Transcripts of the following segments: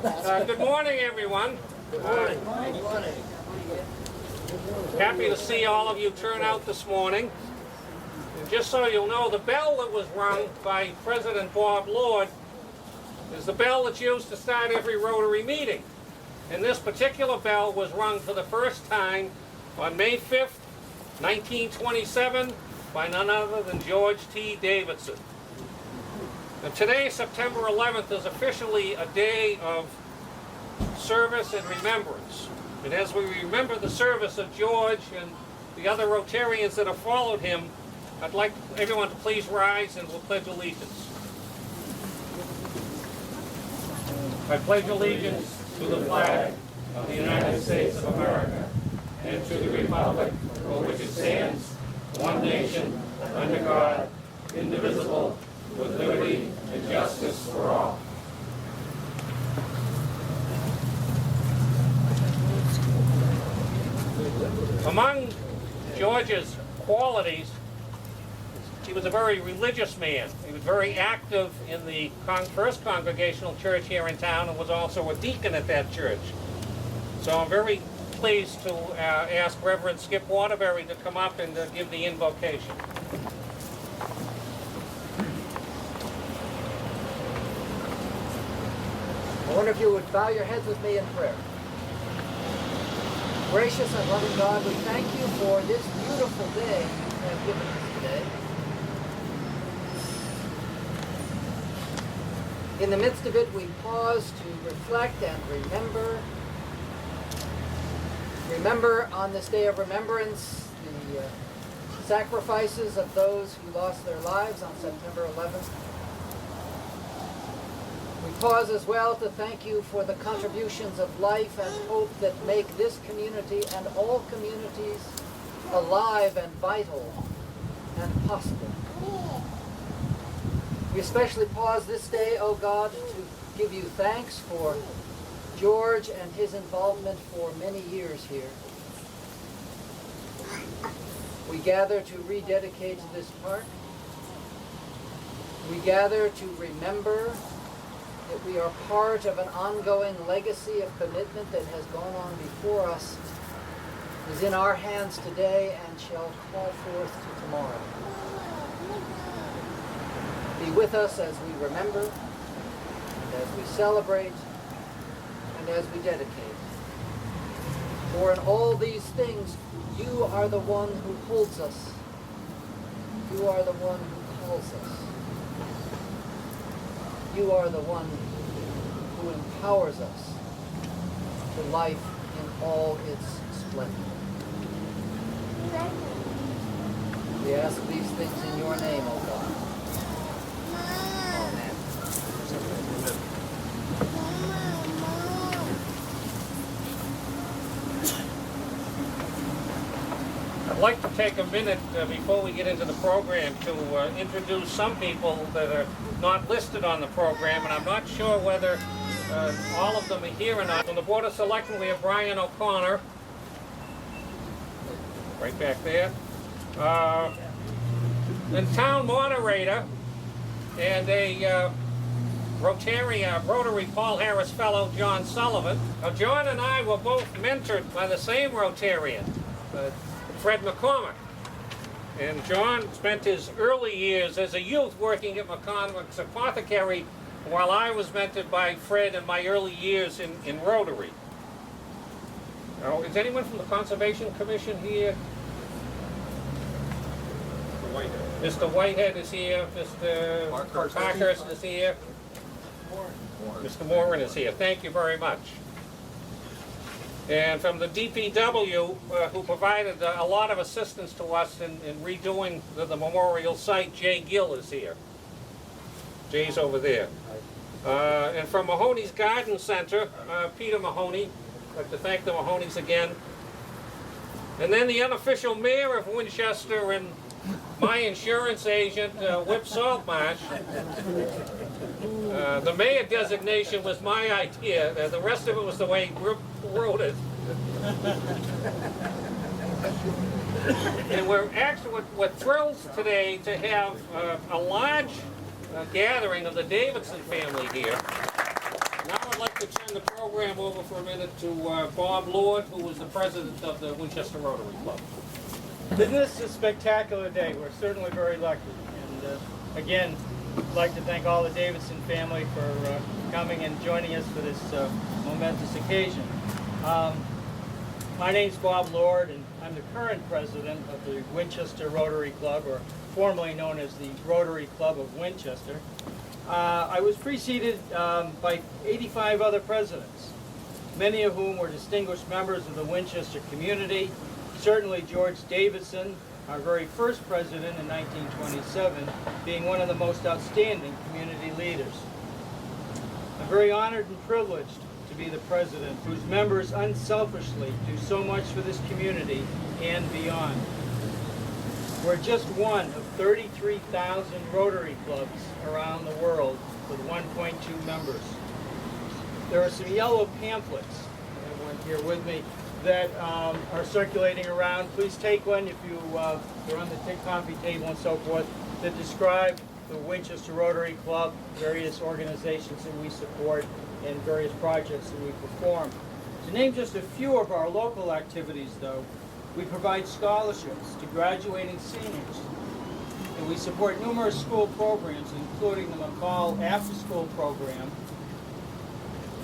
Good morning, everyone. Good morning. Happy to see all of you turn out this morning. And just so you'll know, the bell that was rung by President Bob Lord is the bell that's used to start every Rotary meeting. And this particular bell was rung for the first time on May 5th, 1927, by none other than George T. Davidson. And today, September 11th, is officially a day of service and remembrance. And as we remember the service of George and the other Rotarians that have followed him, I'd like everyone to please rise and we'll pledge allegiance. I pledge allegiance to the flag of the United States of America and to the republic for which it stands, one nation, under God, indivisible, with liberty and justice for all. Among George's qualities, he was a very religious man. He was very active in the First Congregational Church here in town and was also a deacon at that church. So I'm very pleased to ask Reverend Skip Waterbury to come up and give the invocation. I wonder if you would bow your heads with me in prayer. Gracious and loving God, we thank you for this beautiful day you have given us today. In the midst of it, we pause to reflect and remember. Remember on this day of remembrance the sacrifices of those who lost their lives on September 11th. We pause as well to thank you for the contributions of life and hope that make this community and all communities alive and vital and possible. We especially pause this day, O God, to give you thanks for George and his involvement for many years here. We gather to rededicate this park. We gather to remember that we are part of an ongoing legacy of commitment that has gone on before us, is in our hands today, and shall call forth to tomorrow. Be with us as we remember, and as we celebrate, and as we dedicate. For in all these things, you are the one who holds us. You are the one who calls us. You are the one who empowers us to life in all its splendor. We ask these things in your name, O God. Amen. I'd like to take a minute before we get into the program to introduce some people that are not listed on the program, and I'm not sure whether all of them are here or not. On the Board of Selectmen, we have Brian O'Connor, right back there. The town moderator and a Rotary Paul Harris Fellow, John Sullivan. Now, John and I were both mentored by the same Rotarian, Fred McCormick. And John spent his early years as a youth working at McCormick's Apothecary, while I was mentored by Fred in my early years in Rotary. Now, is anyone from the Conservation Commission here? Mr. Whitehead is here. Mr. Parkhurst is here. Mr. Moran is here. Thank you very much. And from the DPW, who provided a lot of assistance to us in redoing the memorial site, Jay Gill is here. Jay's over there. And from Mahoney's Garden Center, Peter Mahoney. I'd like to thank the Mahoneys again. And then the unofficial mayor of Winchester and my insurance agent, Whip Saltmarsh. The mayor designation was my idea. The rest of it was the way Whip wrote it. And we're thrilled today to have a large gathering of the Davidson family here. Now I'd like to turn the program over for a minute to Bob Lord, who is the president of the Winchester Rotary Club. Isn't this a spectacular day? We're certainly very lucky. And again, I'd like to thank all the Davidson family for coming and joining us for this momentous occasion. My name's Bob Lord, and I'm the current president of the Winchester Rotary Club, or formerly known as the Rotary Club of Winchester. I was preceded by 85 other presidents, many of whom were distinguished members of the Winchester community. Certainly George Davidson, our very first president in 1927, being one of the most outstanding community leaders. I'm very honored and privileged to be the president, whose members unselfishly do so much for this community and beyond. We're just one of 33,000 Rotary clubs around the world with 1.2 members. There are some yellow pamphlets, I have one here with me, that are circulating around. Please take one if they're on the coffee table and so forth, that describe the Winchester Rotary Club, various organizations that we support, and various projects that we perform. To name just a few of our local activities, though, we provide scholarships to graduating seniors, and we support numerous school programs, including the McCall after-school program,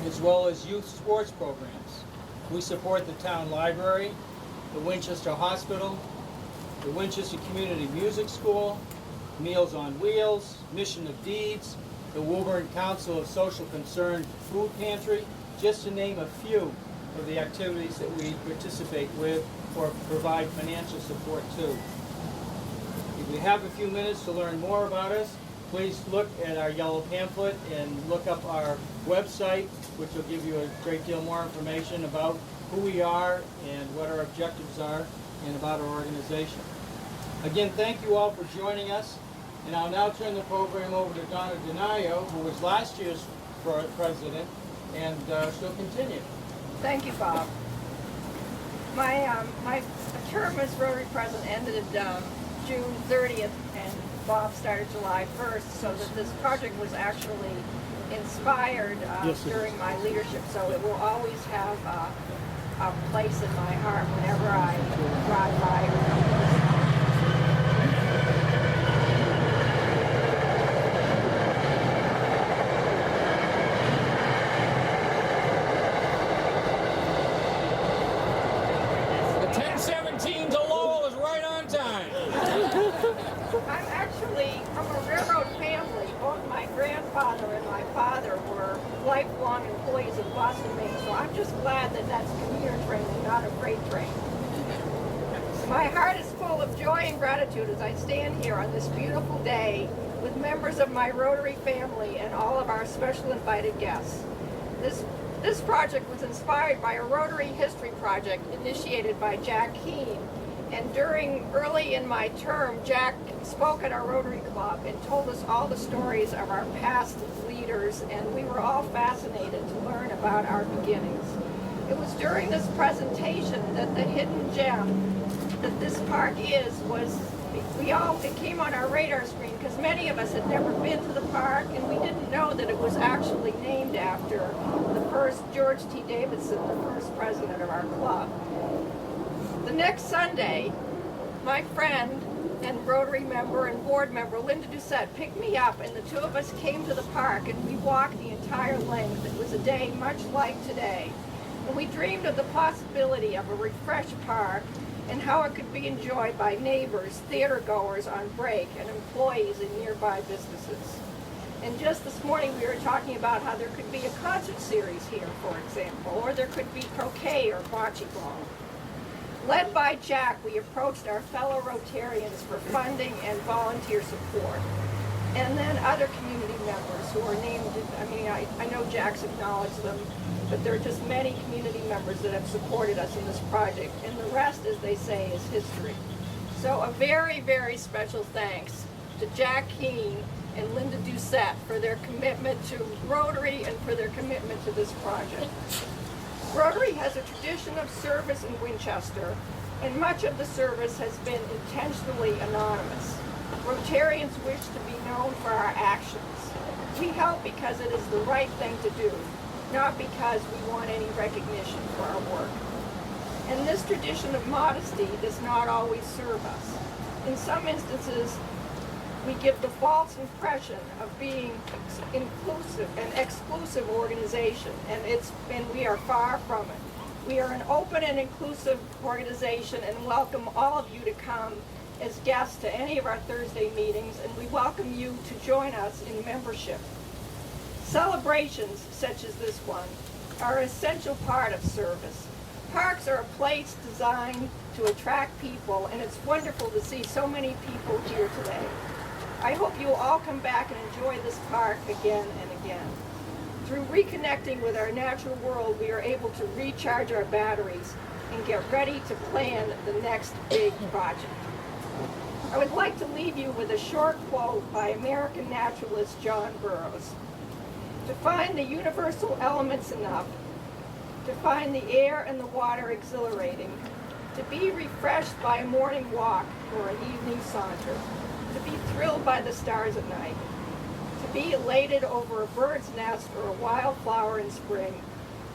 as well as youth sports programs. We support the town library, the Winchester Hospital, the Winchester Community Music School, Meals on Wheels, Mission of Deeds, the Woburn Council of Social Concern Food Pantry, just to name a few of the activities that we participate with or provide financial support to. If you have a few minutes to learn more about us, please look at our yellow pamphlet and look up our website, which will give you a great deal more information about who we are and what our objectives are and about our organization. Again, thank you all for joining us, and I'll now turn the program over to Donna Donaio, who was last year's president, and she'll continue. Thank you, Bob. My term as Rotary President ended June 30th, and Bob started July 1st, so that this project was actually inspired during my leadership. So it will always have a place in my heart whenever I drive by or come to this. I'm actually from a railroad family. Both my grandfather and my father were lifelong employees of Boston, Maine, so I'm just glad that that's commuter train and not a freight train. My heart is full of joy and gratitude as I stand here on this beautiful day with members of my Rotary family and all of our special invited guests. This project was inspired by a Rotary history project initiated by Jack Keene. And early in my term, Jack spoke at our Rotary Club and told us all the stories of our past leaders, and we were all fascinated to learn about our beginnings. It was during this presentation that the hidden gem that this park it came on our radar screen because many of us had never been to the park, and we didn't know that it was actually named after the first George T. Davidson, the first president of our club. The next Sunday, my friend and Rotary member and board member Linda Doucette picked me up, and the two of us came to the park and we walked the entire length. It was a day much like today. And we dreamed of the possibility of a refreshed park and how it could be enjoyed by neighbors, theater goers on break, and employees in nearby businesses. And just this morning we were talking about how there could be a concert series here, for example, or there could be croquet or bocce ball. Led by Jack, we approached our fellow Rotarians for funding and volunteer support. And then other community members who are named, I know Jack's acknowledged them, but there are just many community members that have supported us in this project. And the rest, as they say, is history. So a very, very special thanks to Jack Keene and Linda Doucette for their commitment to Rotary and for their commitment to this project. Rotary has a tradition of service in Winchester, and much of the service has been intentionally anonymous. Rotarians wish to be known for our actions. We help because it is the right thing to do. not because we want any recognition for our work. And this tradition of modesty does not always serve us. In some instances, we give the false impression of being inclusive and exclusive organization, and we are far from it. We are an open and inclusive organization and welcome all of you to come as guests to any of our Thursday meetings, and we welcome you to join us in membership. Celebrations such as this one are an essential part of service. Parks are a place designed to attract people, and it's wonderful to see so many people here today. I hope you will all come back and enjoy this park again and again. Through reconnecting with our natural world, we are able to recharge our batteries and get ready to plan the next big project. I would like to leave you with a short quote by American naturalist John Burroughs. To find the universal elements enough, to find the air and the water exhilarating, to be refreshed by a morning walk or an evening saunter, to be thrilled by the stars at night, to be elated over a bird's nest or a wildflower in spring.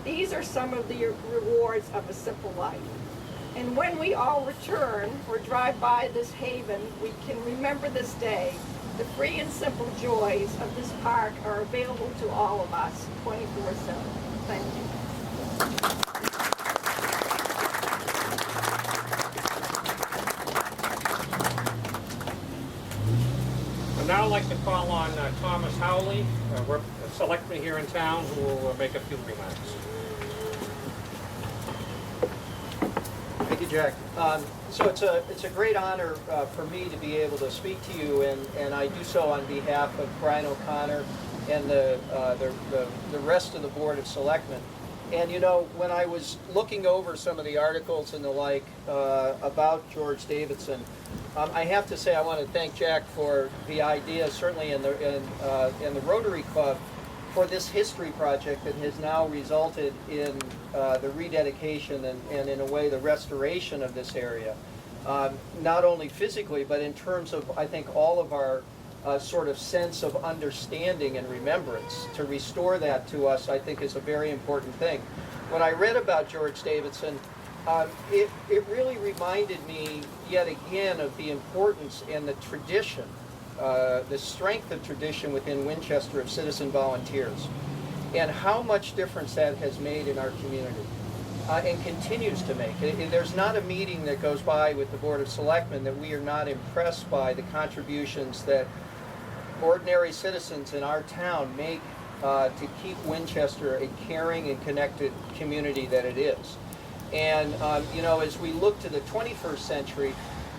These are some of the rewards of a simple life. And when we all return or drive by this haven, we can remember this day. The free and simple joys of this park are available to all of us 24/7. Thank you. I'd now like to call on Thomas Howley, a selectman here in town, who will make a few remarks. Thank you, Jack. So it's a great honor for me to be able to speak to you, and I do so on behalf of Brian O'Connor and the rest of the Board of Selectmen. And you know, when I was looking over some of the articles and the like about George Davidson, I have to say I want to thank Jack for the idea, certainly in the Rotary Club, for this history project that has now resulted in the rededication and in a way the restoration of this area, not only physically but in terms of, I think, all of our sort of sense of understanding and remembrance. To restore that to us, I think, is a very important thing. When I read about George Davidson, it really reminded me yet again of the importance and the tradition, the strength of tradition within Winchester of citizen volunteers, and how much difference that has made in our community, and continues to make. There's not a meeting that goes by with the Board of Selectmen that we are not impressed by the contributions that ordinary citizens in our town make to keep Winchester a caring and connected community that it is. And you know, as we look to the 21st century,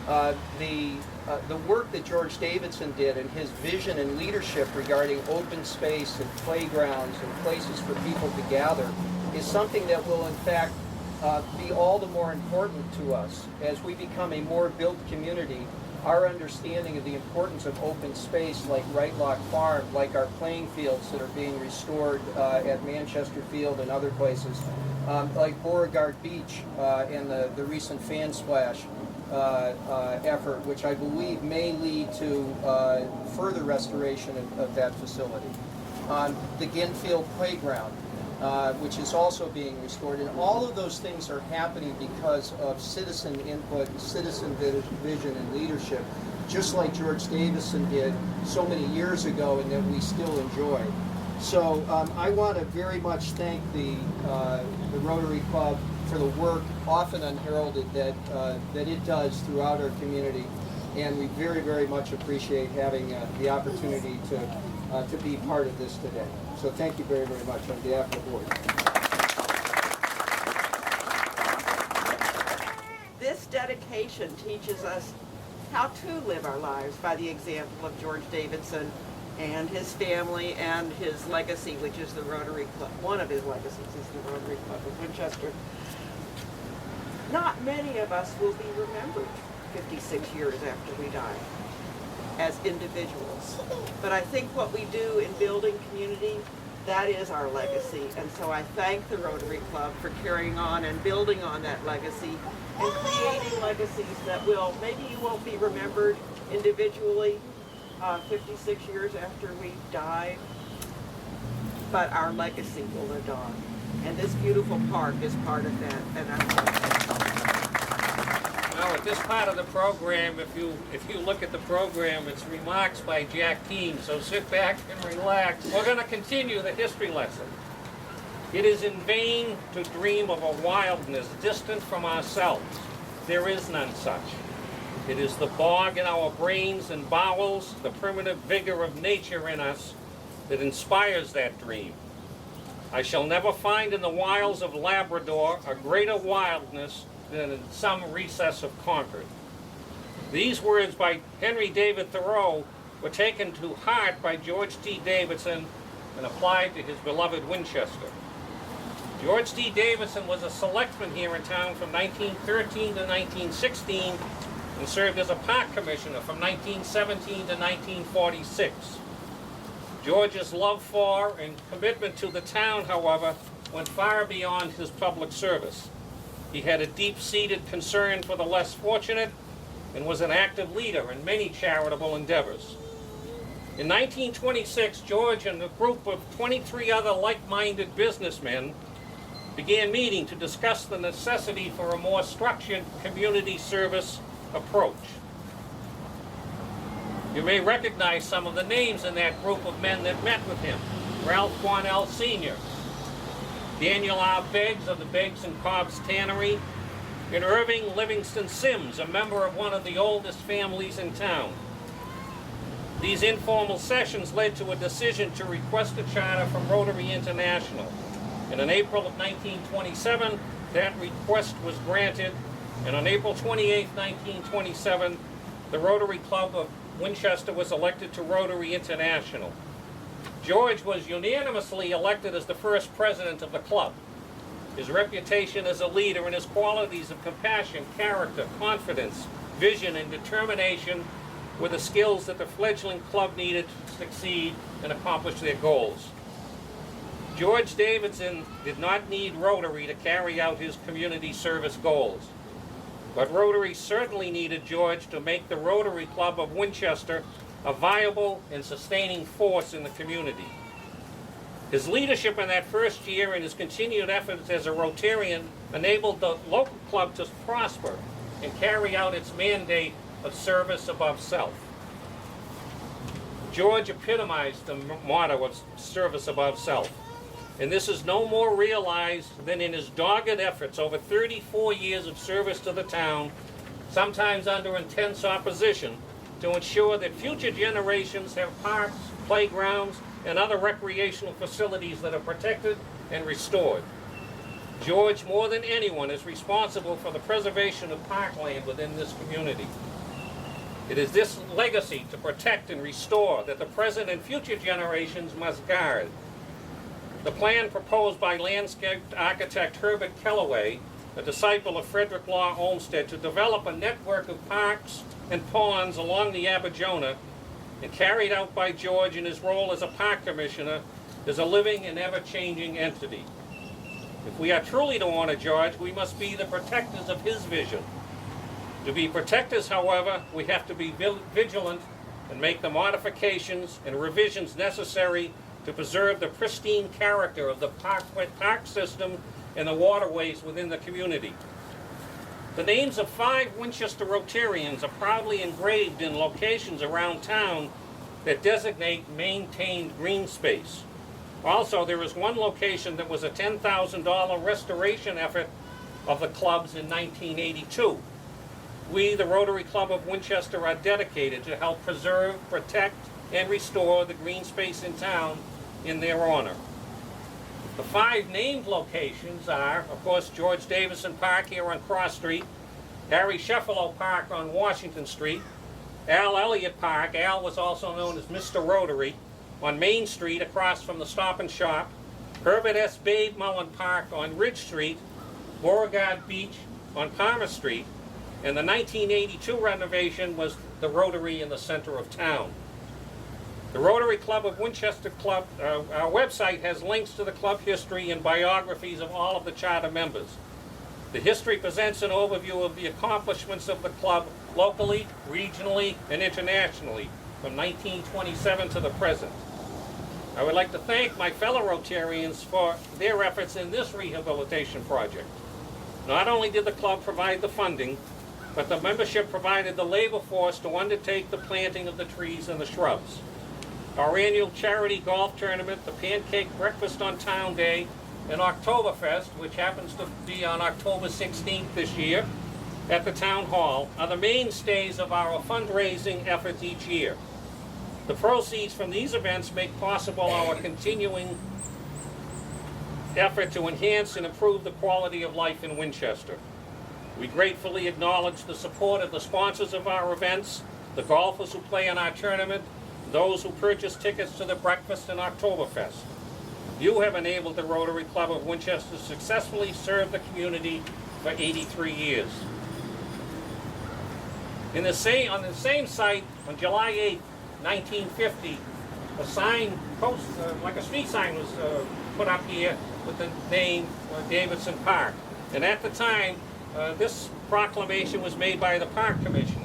the work that George Davidson did and his vision and leadership regarding open space and playgrounds and places for people to gather is something that will in fact be all the more important to us as we become a more built community. Our understanding of the importance of open space like Right Lock Farm, like our playing fields that are being restored at Manchester Field and other places, like Beauregard Beach and the recent fan splash effort, which I believe may lead to further restoration of that facility. The Ginfield Playground, which is also being restored. And all of those things are happening because of citizen input, citizen vision and leadership, just like George Davidson did so many years ago and that we still enjoy. So I want to very much thank the Rotary Club for the work, often unheralded, that it does throughout our community. And we very, very much appreciate having the opportunity to be part of this today. So thank you very, very much on behalf of the board. This dedication teaches us how to live our lives by the example of George Davidson and his family and his legacy, which is the Rotary Club. One of his legacies is the Rotary Club of Winchester. Not many of us will be remembered 56 years after we die as individuals. But I think what we do in building community, that is our legacy. And so I thank the Rotary Club for carrying on and building on that legacy and creating legacies that will, maybe you won't be remembered individually 56 years after we die, but our legacy will live on. And this beautiful park is part of that, and Now, at this part of the program, if you look at the program, it's remarks by Jack Keane, so sit back and relax. We're going to continue the history lesson. It is in vain to dream of a wildness distant from ourselves. There is none such. It is the bog in our brains and bowels, the primitive vigor of nature in us, that inspires that dream. I shall never find in the wilds of Labrador a greater wildness than in some recess of Concord. These words by Henry David Thoreau were taken to heart by George T. Davidson and applied to his beloved Winchester. George T. Davidson was a selectman here in town from 1913 to 1916 and served as a park commissioner from 1917 to 1946. George's love for and commitment to the town, however, went far beyond his public service. He had a deep-seated concern for the less fortunate and was an active leader in many charitable endeavors. In 1926, George and a group of 23 other like-minded businessmen began meeting to discuss the necessity for a more structured community service approach. You may recognize some of the names in that group of men that met with him. Ralph Cornell Sr., Daniel R. Beggs of the Beggs and Cobb's Tannery, and Irving Livingston Sims, a member of one of the oldest families in town. These informal sessions led to a decision to request a charter from Rotary International. And in April of 1927, that request was granted, and on April 28, 1927, the Rotary Club of Winchester was elected to Rotary International. George was unanimously elected as the first president of the club. His reputation as a leader and his qualities of compassion, character, confidence, vision, and determination were the skills that the fledgling club needed to succeed and accomplish their goals. George Davidson did not need Rotary to carry out his community service goals. But Rotary certainly needed George to make the Rotary Club of Winchester a viable and sustaining force in the community. His leadership in that first year and his continued efforts as a Rotarian enabled the local club to prosper and carry out its mandate of service above self. George epitomized the motto of service above self. And this is no more realized than in his dogged efforts over 34 years of service to the town, sometimes under intense opposition, to ensure that future generations have parks, playgrounds, and other recreational facilities that are protected and restored. George, more than anyone, is responsible for the preservation of parkland within this community. It is this legacy to protect and restore that the present and future generations must guard. The plan proposed by landscape architect Herbert Kellaway, a disciple of Frederick Law Olmsted, to develop a network of parks and ponds along the Aberdjona, and carried out by George in his role as a park commissioner, is a living and ever-changing entity. If we are truly to honor George, we must be the protectors of his vision. To be protectors, however, we have to be vigilant and make the modifications and revisions necessary to preserve the pristine character of the park system and the waterways within the community. The names of 5 Winchester Rotarians are proudly engraved in locations around town that designate maintained green space. Also, there is one location that was a $10,000 restoration effort of the clubs in 1982. We, the Rotary Club of Winchester, are dedicated to help preserve, protect, and restore the green space in town in their honor. The 5 named locations are, of course, George Davidson Park here on Cross Street, Harry Sheffalo Park on Washington Street, Al Elliott Park, Al was also known as Mr. Rotary, on Main Street across from the Stop and Shop, Herbert S. Babe Mullen Park on Ridge Street, Beauregard Beach on Palmer Street, and the 1982 renovation was the Rotary in the center of town. The Rotary Club of Winchester Club, our website has links to the club history and biographies of all of the charter members. The history presents an overview of the accomplishments of the club locally, regionally, and internationally from 1927 to the present. I would like to thank my fellow Rotarians for their efforts in this rehabilitation project. Not only did the club provide the funding, but the membership provided the labor force to undertake the planting of the trees and the shrubs. Our annual charity golf tournament, the Pancake Breakfast on Town Day, and Oktoberfest, which happens to be on October 16th this year at the Town Hall, are the mainstays of our fundraising efforts each year. The proceeds from these events make possible our continuing effort to enhance and improve the quality of life in Winchester. We gratefully acknowledge the support of the sponsors of our events, the golfers who play in our tournament, those who purchase tickets to the breakfast and Oktoberfest. You have enabled the Rotary Club of Winchester to successfully serve the community for 83 years. On the same site, on July 8th, 1950, a sign, like a street sign, was put up here with the name Davidson Park. And at the time, this proclamation was made by the Park Commissioners.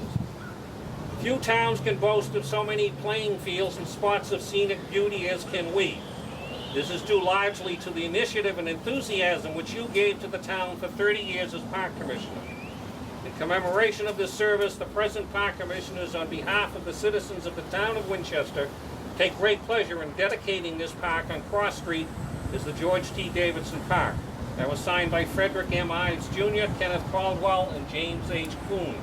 Few towns can boast of so many playing fields and spots of scenic beauty as can we. This is due largely to the initiative and enthusiasm which you gave to the town for 30 years as Park Commissioner. In commemoration of this service, the present Park Commissioners, on behalf of the citizens of the town of Winchester, take great pleasure in dedicating this park on Cross Street as the George T. Davidson Park. That was signed by Frederick M. Ives Jr., Kenneth Caldwell, and James H. Kuhn.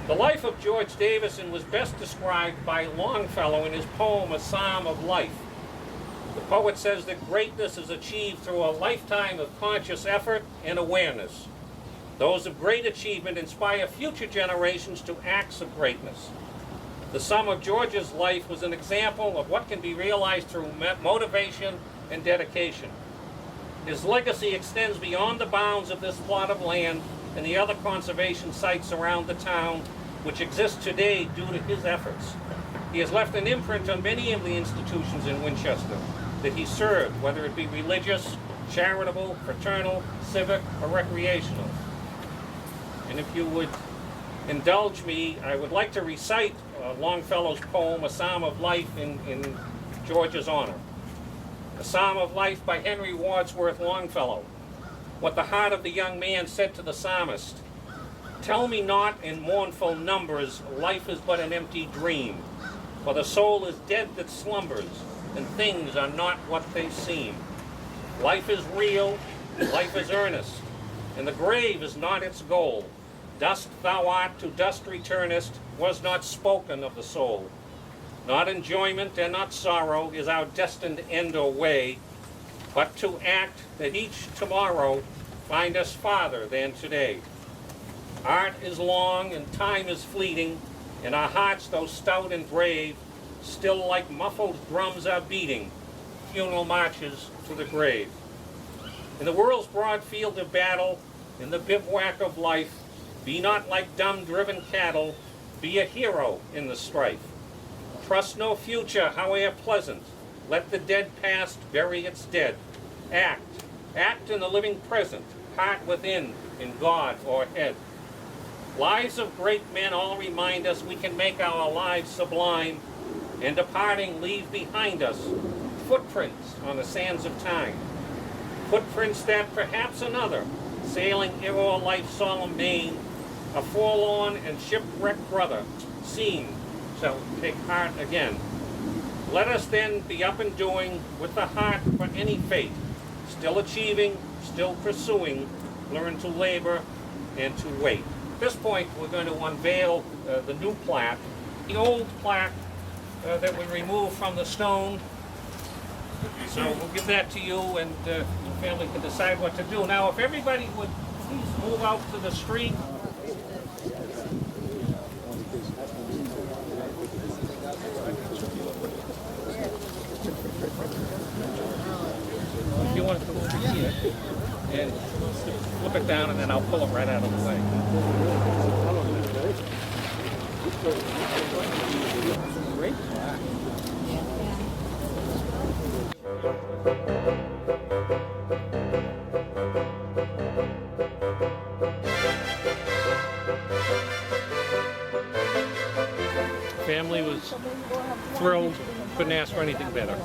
The life of George Davidson was best described by Longfellow in his poem, A Psalm of Life. The poet says that greatness is achieved through a lifetime of conscious effort and awareness. Those of great achievement inspire future generations to acts of greatness. The sum of George's life was an example of what can be realized through motivation and dedication. His legacy extends beyond the bounds of this plot of land and the other conservation sites around the town, which exist today due to his efforts. He has left an imprint on many of the institutions in Winchester that he served, whether it be religious, charitable, fraternal, civic, or recreational. And if you would indulge me, I would like to recite Longfellow's poem, A Psalm of Life, in George's honor. A Psalm of Life by Henry Wadsworth Longfellow. What the heart of the young man said to the psalmist: "Tell me not in mournful numbers, life is but an empty dream. For the soul is dead that slumbers, and things are not what they seem. Life is real, life is earnest, and the grave is not its goal. Dust thou art, to dust returnest, was not spoken of the soul. Not enjoyment and not sorrow is our destined end or way, but to act that each tomorrow find us farther than today. Art is long and time is fleeting, and our hearts, though stout and brave, still like muffled drums are beating funeral marches to the grave. In the world's broad field of battle, in the bivouac of life, be not like dumb driven cattle, be a hero in the strife. Trust no future, howe'er pleasant, let the dead past bury its dead. Act in the living present, heart within, in God o'erhead. Lives of great men all remind us we can make our lives sublime, and departing leave behind us footprints on the sands of time. Footprints that perhaps another, sailing o'er life's solemn main, a forlorn and shipwrecked brother, seen, shall take heart again. Let us then be up and doing, with the heart for any fate, still achieving, still pursuing, learn to labor and to wait. At this point, we're going to unveil the new plaque. The old plaque that we removed from the stone. So we'll give that to you, and the family can decide what to do. Now, if everybody would please move out to the street. If you want to go over here and flip it down, and then I'll pull them right out of the way. Great. Family was thrilled couldn't ask for anything better.